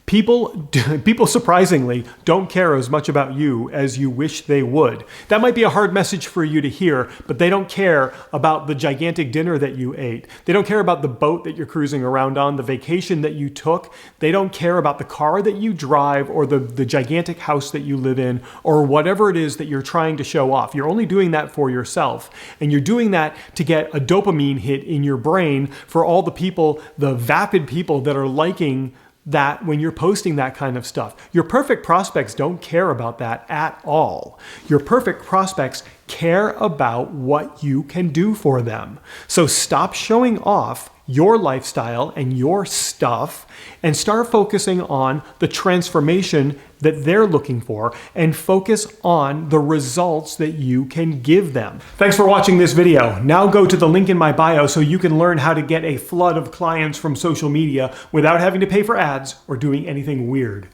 People surprisingly don't care as much about you as you wish they would. That might be a hard message for you to hear, but they don't care about the gigantic dinner that you ate. They don't care about the boat that you're cruising around on, the vacation that you took. They don't care about the car that you drive or the gigantic house that you live in or whatever it is that you're trying to show off. You're only doing that for yourself. And you're doing that to get a dopamine hit in your brain for all the people, the vapid people that are liking that when you're posting that kind of stuff. Your perfect prospects don't care about that at all. Your perfect prospects care about what you can do for them. So stop showing off your lifestyle and your stuff and start focusing on the transformation that they're looking for and focus on the results that you can give them. Thanks for watching this video. Now go to the link in my bio so you can learn how to get a flood of clients from social media without having to pay for ads or doing anything weird.